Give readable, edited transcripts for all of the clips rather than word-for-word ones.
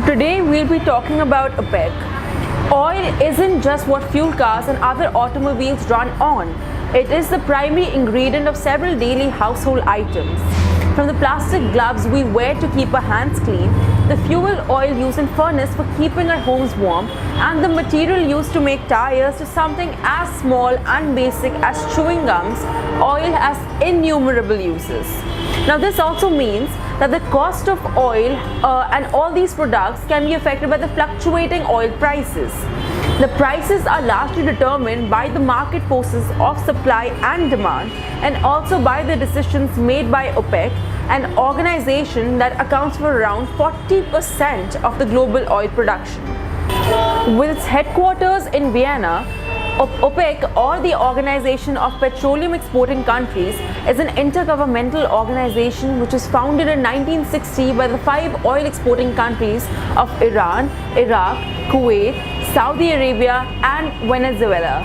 Today we'll be talking about OPEC. Oil isn't just what fuel cars and other automobiles run on. It is the primary ingredient of several daily household items. From the plastic gloves we wear to keep our hands clean, the fuel oil used in furnace for keeping our homes warm, and the material used to make tires to something as small and basic as chewing gums, oil has innumerable uses. Now this also means that the cost of oil and all these products can be affected by the fluctuating oil prices. The prices are largely determined by the market forces of supply and demand, and also by the decisions made by OPEC, an organization that accounts for around 40% of the global oil production. With its headquarters in Vienna, OPEC, or the Organization of Petroleum Exporting Countries, is an intergovernmental organization which was founded in 1960 by the 5 oil exporting countries of Iran, Iraq, Kuwait, Saudi Arabia and Venezuela.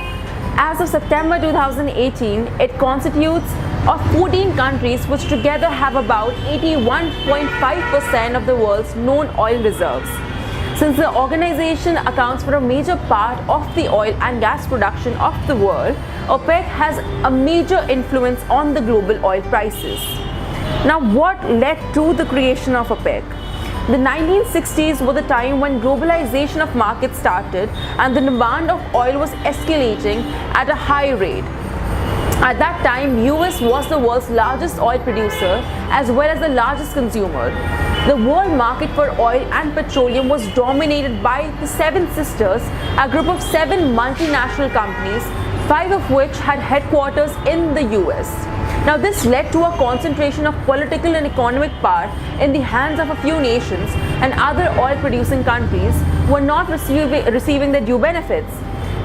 As of September 2018, it constitutes of 14 countries which together have about 81.5% of the world's known oil reserves. Since the organization accounts for a major part of the oil and gas production of the world, OPEC has a major influence on the global oil prices. Now, what led to the creation of OPEC? The 1960s were the time when globalization of markets started and the demand of oil was escalating at a high rate. At that time, US was the world's largest oil producer as well as the largest consumer. The world market for oil and petroleum was dominated by the Seven Sisters, a group of 7 multinational companies, 5 of which had headquarters in the US. Now this led to a concentration of political and economic power in the hands of a few nations, and other oil producing countries were not receiving the due benefits.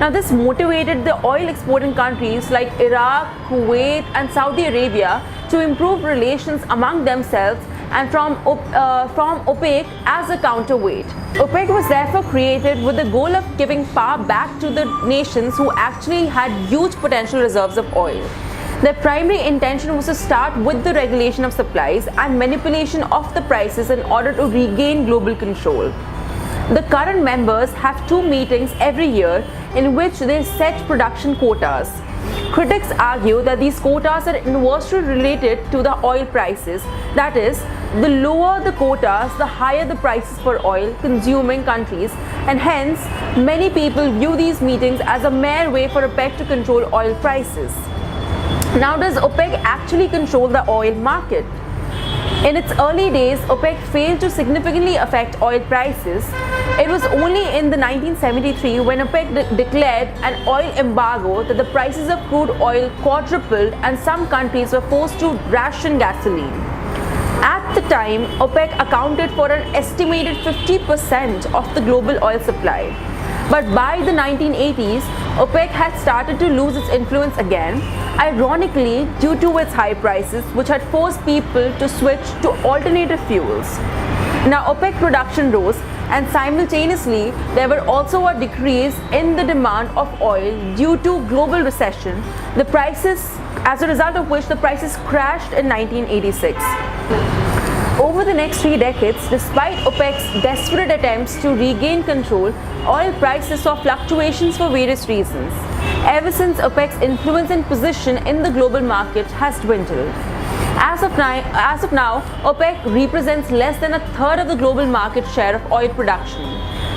Now this motivated the oil exporting countries like Iraq, Kuwait and Saudi Arabia to improve relations among themselves and from OPEC as a counterweight. OPEC was therefore created with the goal of giving power back to the nations who actually had huge potential reserves of oil. Their primary intention was to start with the regulation of supplies and manipulation of the prices in order to regain global control. The current members have 2 meetings every year in which they set production quotas. Critics argue that these quotas are inversely related to the oil prices. That is, the lower the quotas, the higher the prices for oil consuming countries, and hence many people view these meetings as a mere way for OPEC to control oil prices. Now, does OPEC actually control the oil market? In its early days, OPEC failed to significantly affect oil prices. It was only in the 1973 when OPEC declared an oil embargo that the prices of crude oil quadrupled and some countries were forced to ration gasoline. At the time, OPEC accounted for an estimated 50% of the global oil supply. But by the 1980s, OPEC had started to lose its influence again, ironically due to its high prices, which had forced people to switch to alternative fuels. Now OPEC production rose, and simultaneously there were also a decrease in the demand of oil due to global recession, as a result of which the prices crashed in 1986. Over the next 3 decades, despite OPEC's desperate attempts to regain control, oil prices saw fluctuations for various reasons. Ever since OPEC's influence and position in the global market has dwindled. As of now, OPEC represents less than a third of the global market share of oil production.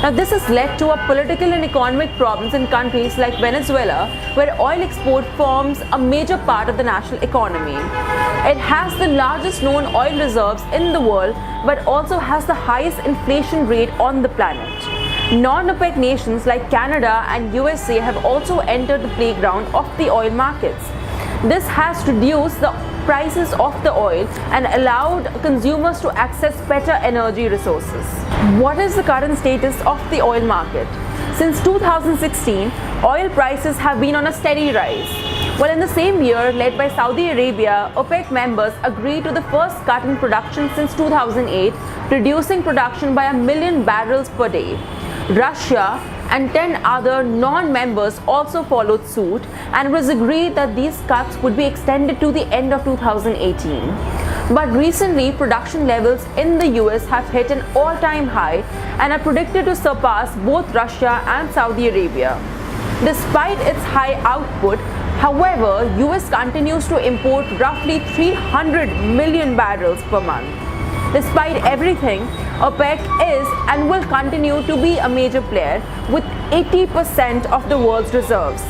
Now this has led to a political and economic problems in countries like Venezuela, where oil export forms a major part of the national economy. It has the largest known oil reserves in the world, but also has the highest inflation rate on the planet. Non-OPEC nations like Canada and USA have also entered the playground of the oil markets. This has reduced the prices of the oil and allowed consumers to access better energy resources. What is the current status of the oil market? Since 2016, oil prices have been on a steady rise. Well, in the same year, led by Saudi Arabia, OPEC members agreed to the first cut in production since 2008, reducing production by 1 million barrels per day. Russia and 10 other non-members also followed suit, and it was agreed that these cuts would be extended to the end of 2018. But recently, production levels in the US have hit an all-time high and are predicted to surpass both Russia and Saudi Arabia. Despite its high output, however, US continues to import roughly 300 million barrels per month. Despite everything, OPEC is and will continue to be a major player with 80% of the world's reserves.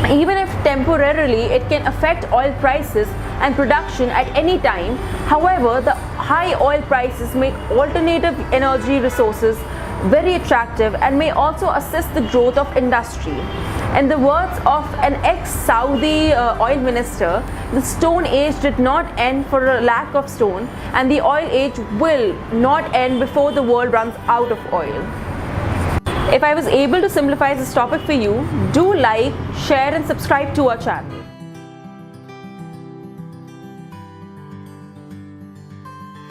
Even if temporarily it can affect oil prices and production at any time, however, the high oil prices make alternative energy resources very attractive and may also assist the growth of industry. In the words of an ex-Saudi oil minister, the Stone Age did not end for a lack of stone, and the oil age will not end before the world runs out of oil. If I was able to simplify this topic for you, do like, share and subscribe to our channel.